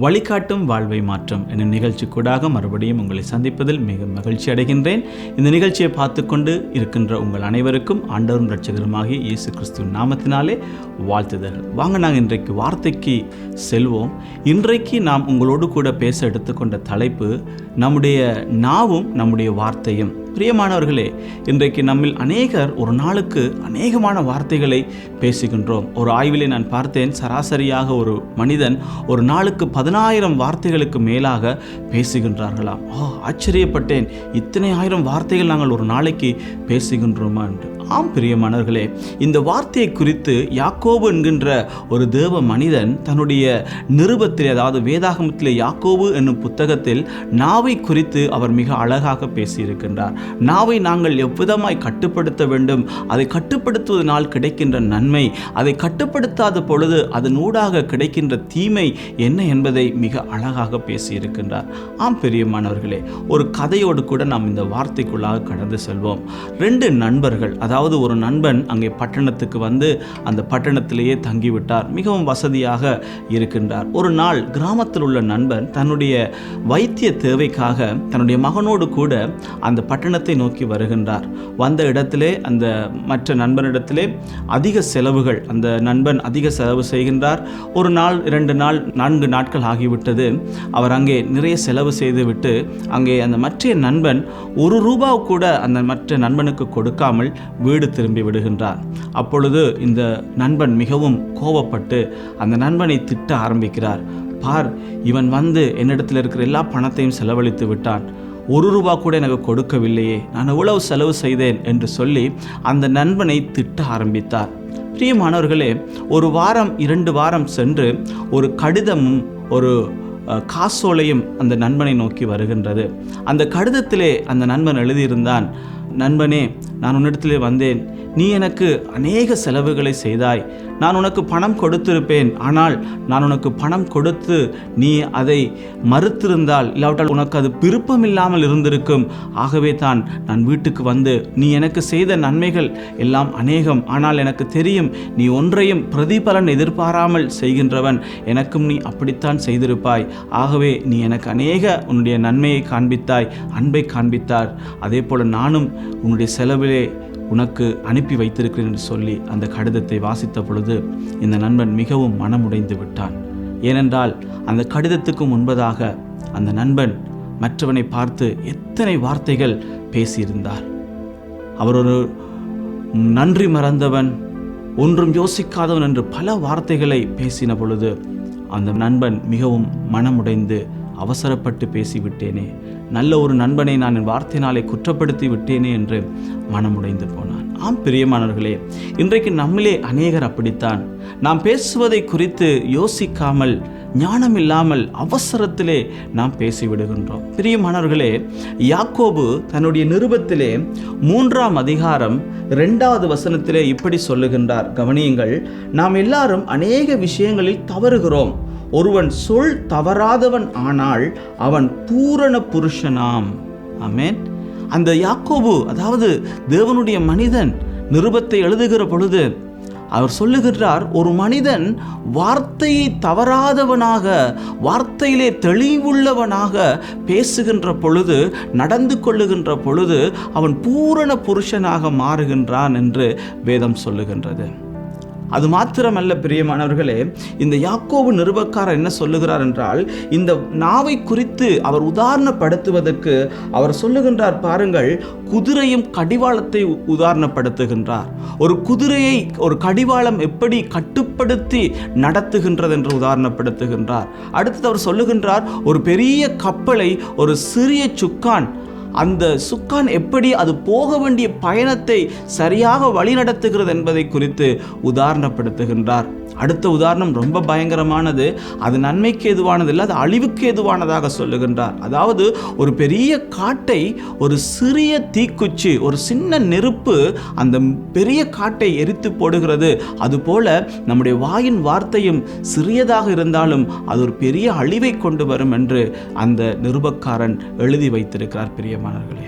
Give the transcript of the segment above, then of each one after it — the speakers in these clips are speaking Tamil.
வழிகாட்டும் வாழ்வை மாற்றம் என்னும் நிகழ்ச்சிக்கூடாக மறுபடியும் உங்களை சந்திப்பதில் மிக மகிழ்ச்சி அடைகின்றேன். இந்த நிகழ்ச்சியை பார்த்து கொண்டு இருக்கின்ற உங்கள் அனைவருக்கும் ஆண்டவரும் இரட்சகருமாகிய இயேசு கிறிஸ்துவின் நாமத்தினாலே வாழ்த்துதல். வாங்க நாங்கள் இன்றைக்கு வார்த்தைக்கு செல்வோம். இன்றைக்கு நாம் உங்களோடு கூட பேச எடுத்துக்கொண்ட தலைப்பு நம்முடைய நாவும் நம்முடைய வார்த்தையும். பிரியமானவர்களே, இன்றைக்கு நம்மில் அநேகர் ஒரு நாளுக்கு அநேகமான வார்த்தைகளை பேசுகின்றோம். ஒரு ஆய்விலே நான் பார்த்தேன், சராசரியாக ஒரு மனிதன் ஒரு நாளுக்கு 10,000 வார்த்தைகளுக்கு மேலாக பேசுகின்றார்களாம். ஆச்சரியப்பட்டேன், இத்தனை ஆயிரம் வார்த்தைகள் நாங்கள் ஒரு நாளைக்கு பேசுகின்றோமா என்று. ஆம் பிரியமானவர்களே, இந்த வார்த்தையை குறித்து யாக்கோபு என்கின்ற ஒரு தேவ மனிதன் தன்னுடைய நிருபத்திலே, அதாவது வேதாகமத்திலே யாக்கோபு என்னும் புத்தகத்தில் நாவை குறித்து அவர் மிக அழகாக பேசியிருக்கின்றார். நாவை நாங்கள் எவ்விதமாய் கட்டுப்படுத்த வேண்டும், அதை கட்டுப்படுத்துவதனால் கிடைக்கின்ற நன்மை, அதை கட்டுப்படுத்தாத பொழுது அதனூடாக கிடைக்கின்ற தீமை என்ன என்பதை மிக அழகாக பேசியிருக்கின்றார். ஆம் பிரியமானவர்களே, ஒரு கதையோடு கூட நாம் இந்த வார்த்தைக்குள்ளாக கடந்து செல்வோம். 2 நண்பர்கள், அதாவது ஒரு நண்பன் அங்கே பட்டணத்துக்கு வந்து அந்த பட்டணத்திலேயே தங்கிவிட்டார். மிகவும் வசதியாக இருக்கின்றார். ஒரு நாள் கிராமத்தில் உள்ள நண்பன் தன்னுடைய வைத்திய தேவைக்காக தன்னுடைய மகனோடு கூட அந்த பட்டணத்தை நோக்கி வருகின்றார். வந்த இடத்திலே அந்த மற்ற நண்பனிடத்திலே அதிக செலவுகள், அந்த நண்பன் அதிக செலவு செய்கின்றார். ஒரு நாள், 2 நாள், 4 நாட்கள் ஆகிவிட்டது. அவர் அங்கே நிறைய செலவு செய்துவிட்டு அங்கே அந்த மற்ற நண்பன் ₹1 கூட அந்த மற்ற நண்பனுக்கு கொடுக்காமல் வீடு திரும்பி விடுகின்றார். அப்பொழுது இந்த நண்பன் மிகவும் கோபப்பட்டு அந்த நண்பனை திட்ட ஆரம்பிக்கிறார். பார், இவன் வந்து என்னிடத்தில் இருக்கிற எல்லா பணத்தையும் செலவழித்து விட்டான், ₹1 கூட எனக்கு கொடுக்கவில்லையே, நான் எவ்வளவு செலவு செய்தேன் என்று சொல்லி அந்த நண்பனை திட்ட ஆரம்பித்தார். பிரியமானவர்களே, 1 வாரம் 2 வாரம் சென்று ஒரு கடிதமும் ஒரு காசோலையும் அந்த நண்பனை நோக்கி வருகின்றது. அந்த கடிதத்திலே அந்த நண்பன் எழுதியிருந்தான், நண்பனே, நான் உன்னிடத்திலே வந்தேன், நீ எனக்கு அநேக செலவுகளை செய்தாய், நான் உனக்கு பணம் கொடுத்திருப்பேன், ஆனால் நான் உனக்கு பணம் கொடுத்து நீ அதை மறுத்திருந்தால், இல்லாவிட்டால் உனக்கு அது விருப்பமில்லாமல் இருந்திருக்கும். ஆகவே தான் நான் வீட்டுக்கு வந்து நீ எனக்கு செய்த நன்மைகள் எல்லாம் அநேகம், ஆனால் எனக்கு தெரியும் நீ ஒன்றையும் பிரதிபலன் எதிர்பாராமல் செய்கின்றவன், எனக்கும் நீ அப்படித்தான் செய்திருப்பாய். ஆகவே நீ எனக்கு அநேக உன்னுடைய நன்மையை காண்பித்தாய், அன்பை காண்பித்தார். அதே போல நானும் உன்னுடைய செலவிலே உனக்கு அனுப்பி வைத்திருக்கிறேன் என்று சொல்லி அந்த கடிதத்தை வாசித்த பொழுது இந்த நண்பன் மிகவும் மனமுடைந்து விட்டான். ஏனென்றால் அந்த கடிதத்துக்கு முன்பதாக அந்த நண்பன் மற்றவனை பார்த்து எத்தனை வார்த்தைகள் பேசியிருந்தார். அவர் ஒரு நன்றி மறந்தவன், ஒன்றும் யோசிக்காதவன் என்று பல வார்த்தைகளை பேசின பொழுது அந்த நண்பன் மிகவும் மனமுடைந்து, அவசரப்பட்டு பேசிவிட்டேனே, நல்ல ஒரு நண்பனை நான் என் வார்த்தையினாலே குற்றப்படுத்தி விட்டேனே என்று மனமுடைந்து போனான். ஆம் பிரியமானவர்களே, இன்றைக்கு நம்மிலே அநேகர் அப்படித்தான். நாம் பேசுவதை குறித்து யோசிக்காமல், ஞானம் இல்லாமல் அவசரத்திலே நாம் பேசிவிடுகின்றோம். பிரியமானவர்களே, யாக்கோபு தன்னுடைய நிருபத்திலே 3ஆம் அதிகாரம் 2வது வசனத்திலே இப்படி சொல்லுகின்றார். கவனியுங்கள், நாம் எல்லாரும் அநேக விஷயங்களில் தவறுகிறோம். ஒருவன் சொல் தவறாதவன் ஆனால் அவன் பூரண புருஷனாம். ஆமென். அந்த யாக்கோபு, அதாவது தேவனுடைய மனிதன், நிருபத்தை எழுதுகிற பொழுது அவர் சொல்லுகிறார், ஒரு மனிதன் வார்த்தையை தவறாதவனாக, வார்த்தையிலே தெளிவுள்ளவனாக பேசுகின்ற பொழுது, நடந்து கொள்ளுகின்ற பொழுது அவன் பூரண புருஷனாக மாறுகின்றான் என்று வேதம் சொல்லுகின்றது. அது மாத்திரமல்ல பிரியமானவர்களே, இந்த யாக்கோபு நிருபக்காரர் என்ன சொல்லுகிறார் என்றால், இந்த நாவை குறித்து அவர் உதாரணப்படுத்துவதற்கு அவர் சொல்லுகின்றார். பாருங்கள், குதிரையும் கடிவாளத்தை உதாரணப்படுத்துகின்றார். ஒரு குதிரையை ஒரு கடிவாளம் எப்படி கட்டுப்படுத்தி நடத்துகின்றது என்று உதாரணப்படுத்துகின்றார். அடுத்தது அவர் சொல்லுகின்றார், ஒரு பெரிய கப்பலை ஒரு சிறிய சுக்கான், அந்த சுக்கான் எப்படி அது போக வேண்டிய பயணத்தை சரியாக வழிநடத்துகிறது என்பதை குறித்து உதாரணப்படுத்துகின்றார். அடுத்த உதாரணம் ரொம்ப பயங்கரமானது. அது நன்மைக்கு ஏதுவானது இல்லை, அது அழிவுக்கு ஏதுவானதாக சொல்லுகின்றார். அதாவது ஒரு பெரிய காட்டை ஒரு சிறிய தீக்குச்சி, ஒரு சின்ன நெருப்பு அந்த பெரிய காட்டை எரித்து போடுகிறது. அதுபோல நம்முடைய வாயின் வார்த்தையும் சிறியதாக இருந்தாலும் அது ஒரு பெரிய அழிவை கொண்டு வரும் என்று அந்த நிருபக்காரன் எழுதி வைத்திருக்கிறார். பிரியமானவர்களே,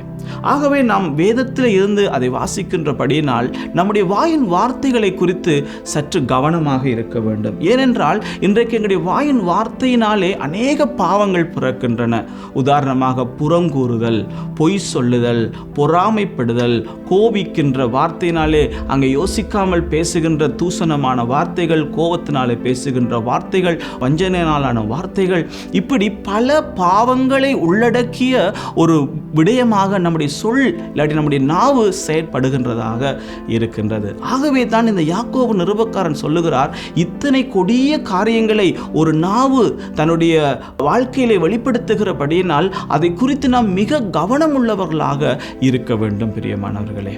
ஆகவே நாம் வேதத்தில் இருந்து அதை வாசிக்கின்றபடியினால் நம்முடைய வாயின் வார்த்தைகளை குறித்து சற்று கவனமாக இருக்க வேண்டும். ஏனென்றால் இன்றைக்கு எங்களுடைய வாயின் வார்த்தையினாலே அநேக பாவங்கள் பிறக்கின்றன. உதாரணமாக புறங்கூறுதல், பொய் சொல்லுதல், பொறாமைப்படுதல், கோபிக்கின்ற வார்த்தையினாலே அங்கே யோசிக்காமல் பேசுகின்ற தூசணமான வார்த்தைகள், கோபத்தினாலே பேசுகின்ற வார்த்தைகள், வஞ்சனையினாலான வார்த்தைகள், இப்படி பல பாவங்களை உள்ளடக்கிய ஒரு விடயமாக நம்முடைய சொல் இல்லாட்டி நம்முடைய நாவு செயற்படுகின்றதாக இருக்கின்றது. ஆகவே தான் இந்த யாக்கோபு நிருபக்காரன் சொல்லுகிறார், இத்தனை கொடிய காரியங்களை ஒரு நாவு தன்னுடைய வாழ்க்கையிலே வெளிப்படுத்துகிறபடியினால் அதை குறித்து நாம் மிக கவனம் உள்ளவர்களாக இருக்க வேண்டும் பிரியமானவர்களே.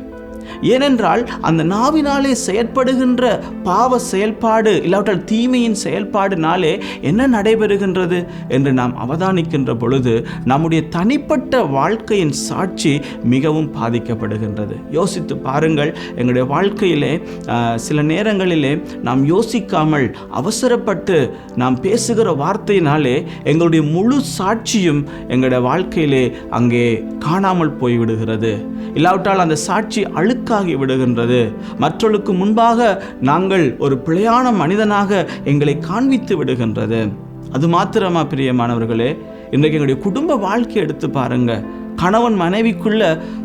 ஏனென்றால் அந்த நாவினாலே செயற்படுகின்ற பாவ செயல்பாடு இல்லாவிட்டால் தீமையின் செயல்பாடுனாலே என்ன நடைபெறுகின்றது என்று நாம் அவதானிக்கின்ற பொழுது நம்முடைய தனிப்பட்ட வாழ்க்கையின் சாட்சி மிகவும் பாதிக்கப்படுகின்றது. யோசித்து பாருங்கள், எங்களுடைய வாழ்க்கையிலே சில நேரங்களிலே நாம் யோசிக்காமல் அவசரப்பட்டு நாம் பேசுகிற வார்த்தையினாலே எங்களுடைய முழு சாட்சியும் எங்களுடைய வாழ்க்கையிலே அங்கே காணாமல் போய்விடுகிறது. இல்லாவிட்டால் அந்த சாட்சி அழுக்காகி விடுகின்றது. மற்றவர்களுக்கு முன்பாக நாங்கள் ஒரு பிழையான மனிதனாக எங்களை காண்பித்து விடுகின்றது. அது மாத்திரமா பிரியமானவர்களே, இன்றைக்கு எங்களுடைய குடும்ப வாழ்க்கை எடுத்து பாருங்க. கணவன் மனைவிக்குள்ள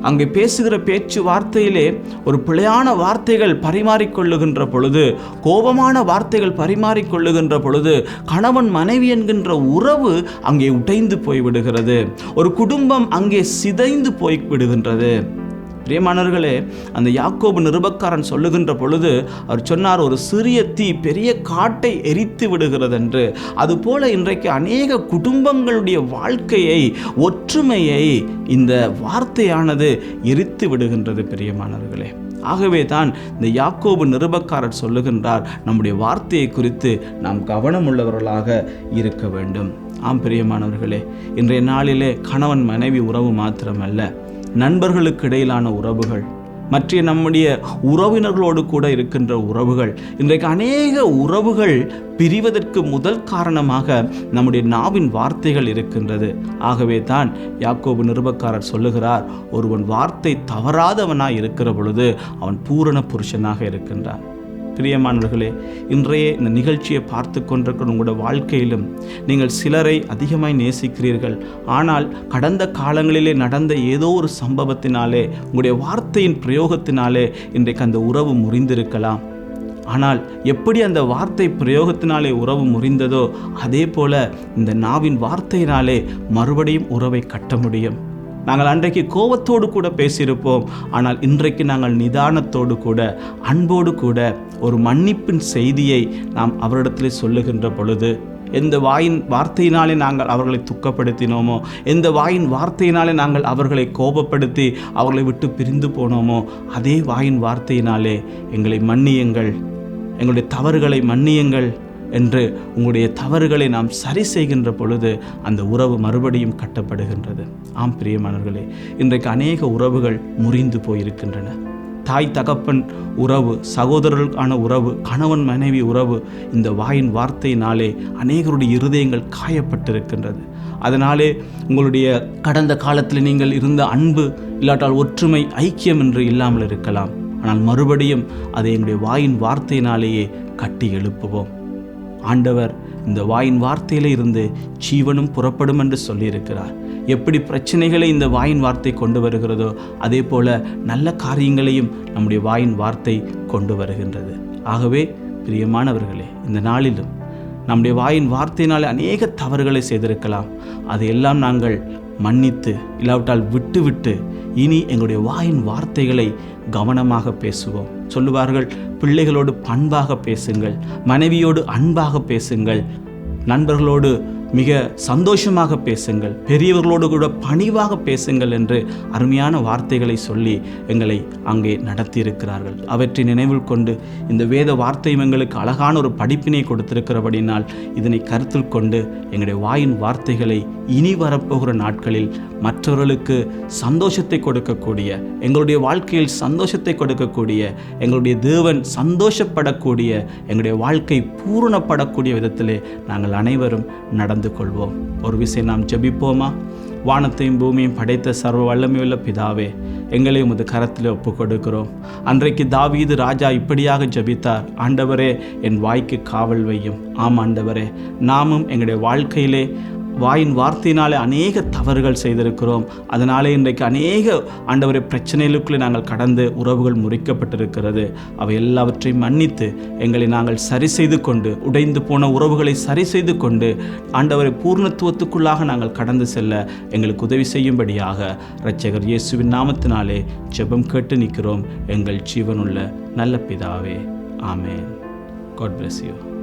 அங்கே பேசுகிற பேச்சு வார்த்தையிலே ஒரு பிழையான வார்த்தைகள் பரிமாறிக்கொள்ளுகின்ற பொழுது, கோபமான வார்த்தைகள் பரிமாறிக்கொள்ளுகின்ற பொழுது கணவன் மனைவி என்கின்ற உறவு அங்கே உடைந்து போய்விடுகிறது. ஒரு குடும்பம் அங்கே சிதைந்து போய்விடுகின்றது. பிரியமானவர்களே, அந்த யாக்கோபு நிருபக்காரன் சொல்லுகின்ற பொழுது அவர் சொன்னார், ஒரு சிறிய தீ பெரிய காட்டை எரித்து விடுகிறது என்று. அதுபோல இன்றைக்கு அநேக குடும்பங்களுடைய வாழ்க்கையை, ஒற்றுமையை இந்த வார்த்தையானது எரித்து விடுகின்றது பிரியமானவர்களே. ஆகவே தான் இந்த யாக்கோபு நிருபக்காரர் சொல்லுகின்றார், நம்முடைய வார்த்தையை குறித்து நாம் கவனம் உள்ளவர்களாக இருக்க வேண்டும். ஆம் பிரியமானவர்களே, இன்றைய நாளிலே கணவன் மனைவி உறவு மாத்திரமல்ல, நண்பர்களுக்கு இடையிலான உறவுகள், மற்ற நம்முடைய உறவினர்களோடு கூட இருக்கின்ற உறவுகள், இன்றைக்கு அநேக உறவுகள் பிரிவதற்கு முதல் காரணமாக நம்முடைய நாவின் வார்த்தைகள் இருக்கின்றது. ஆகவே தான் யாக்கோபு நிருபக்காரர் சொல்லுகிறார், ஒருவன் வார்த்தை தவறாதவனாய் இருக்கிற பொழுது அவன் பூரண புருஷனாக இருக்கின்றான். பிரியமானவர்களே, இன்றைய இந்த நிகழ்ச்சியை பார்த்து கொண்டிருக்கிற உங்களோட வாழ்க்கையிலும் நீங்கள் சிலரை அதிகமாய் நேசிக்கிறீர்கள். ஆனால் கடந்த காலங்களிலே நடந்த ஏதோ ஒரு சம்பவத்தினாலே, உங்களுடைய வார்த்தையின் பிரயோகத்தினாலே இன்றைக்கு அந்த உறவு முறிந்திருக்கலாம். ஆனால் எப்படி அந்த வார்த்தை பிரயோகத்தினாலே உறவு முறிந்ததோ அதே போல இந்த நாவின் வார்த்தையினாலே மறுபடியும் உறவை கட்ட முடியும். நாங்கள் அன்றைக்கு கோபத்தோடு கூட பேசியிருப்போம், ஆனால் இன்றைக்கு நாங்கள் நிதானத்தோடு கூட, அன்போடு கூட ஒரு மன்னிப்பின் செய்தியை நாம் அவரிடத்தில் சொல்லுகின்ற பொழுது, எந்த வாயின் வார்த்தையினாலே நாங்கள் அவர்களை துக்கப்படுத்தினோமோ, எந்த வாயின் வார்த்தையினாலே நாங்கள் அவர்களை கோபப்படுத்தி அவர்களை விட்டு பிரிந்து போனோமோ, அதே வாயின் வார்த்தையினாலே எங்களை மன்னியுங்கள், எங்களுடைய தவறுகளை மன்னியுங்கள் என்று உங்களுடைய தவறுகளை நாம் சரி செய்கின்ற பொழுது அந்த உறவு மறுபடியும் கட்டப்படுகின்றது. ஆம் பிரியமானவர்களே, இன்றைக்கு அநேக உறவுகள் முறிந்து போயிருக்கின்றன. தாய் தகப்பன் உறவு, சகோதரர்களுக்கான உறவு, கணவன் மனைவி உறவு, இந்த வாயின் வார்த்தையினாலே அநேகருடைய இருதயங்கள் காயப்பட்டிருக்கின்றது. அதனாலே உங்களுடைய கடந்த காலத்தில் நீங்கள் இருந்த அன்பு இல்லாட்டால் ஒற்றுமை, ஐக்கியம் என்று இல்லாமல் இருக்கலாம். ஆனால் மறுபடியும் அதை எங்களுடைய வாயின் வார்த்தையினாலேயே கட்டி எழுப்புவோம். ஆண்டவர் இந்த வாயின் வார்த்தையிலே இருந்து ஜீவனும் புறப்படும் என்று சொல்லியிருக்கிறார். எப்படி பிரச்சனைகளை இந்த வாயின் வார்த்தை கொண்டு வருகிறதோ அதே போல நல்ல காரியங்களையும் நம்முடைய வாயின் வார்த்தை கொண்டு வருகின்றது. ஆகவே பிரியமானவர்களே, இந்த நாளிலும் நம்முடைய வாயின் வார்த்தையினால் அநேக தவறுகளை செய்திருக்கலாம். அதையெல்லாம் நாங்கள் மன்னித்து இல்லாவிட்டால் விட்டு இனி எங்களுடைய வாயின் வார்த்தைகளை கவனமாக பேசுவோம். சொல்லுவார்கள், பிள்ளைகளோடு பண்பாக பேசுங்கள், மனைவியோடு அன்பாக பேசுங்கள், நண்பர்களோடு மிக சந்தோஷமாக பேசுங்கள், பெரியவர்களோடு கூட பணிவாக பேசுங்கள் என்று அருமையான வார்த்தைகளை சொல்லி எங்களை அங்கே நடத்தியிருக்கிறார்கள். அவற்றை நினைவில் கொண்டு இந்த வேத வார்த்தையும் எங்களுக்கு அழகான ஒரு படிப்பினை கொடுத்திருக்கிறபடினால் இதனை கருத்தில் கொண்டு எங்களுடைய வாயின் வார்த்தைகளை இனி வரப்போகிற நாட்களில் மற்றவர்களுக்கு சந்தோஷத்தை கொடுக்கக்கூடிய, எங்களுடைய வாழ்க்கையில் சந்தோஷத்தை கொடுக்கக்கூடிய, எங்களுடைய தேவன் சந்தோஷப்படக்கூடிய, எங்களுடைய வாழ்க்கை பூரணப்படக்கூடிய விதத்திலே நாங்கள் அனைவரும் நடந்து கொள்வோம். ஒரு விஷயம் நாம் ஜெபிப்போமா? வானத்தையும் பூமியும் படைத்த சர்வ வல்லமையுள்ள பிதாவே, எங்களை உமது கரத்தில் ஒப்புக் கொடுக்கிறோம். அன்றைக்கு தாவீது ராஜா இப்படியாக ஜெபித்தார், ஆண்டவரே என் வாய்க்கு காவல் வையும். ஆம் ஆண்டவரே, நாமும் எங்களுடைய வாழ்க்கையிலே வாயின் வார்த்தையினாலே அநேக தவறுகள் செய்திருக்கிறோம். அதனாலே இன்றைக்கு அநேக ஆண்டவரை பிரச்சனைகளுக்குள்ளே நாங்கள் கடந்து உறவுகள் முறிக்கப்பட்டிருக்கிறது. அவை எல்லாவற்றையும் மன்னித்து எங்களை நாங்கள் சரி செய்து கொண்டு, உடைந்து போன உறவுகளை சரி செய்து கொண்டு ஆண்டவரை பூர்ணத்துவத்துக்குள்ளாக நாங்கள் கடந்து செல்ல எங்களுக்கு உதவி செய்யும்படியாக இரட்சகர் இயேசுவின் நாமத்தினாலே ஜெபம் கேட்டு நிற்கிறோம் எங்கள் ஜீவனுள்ள நல்ல பிதாவே. ஆமென். God bless you.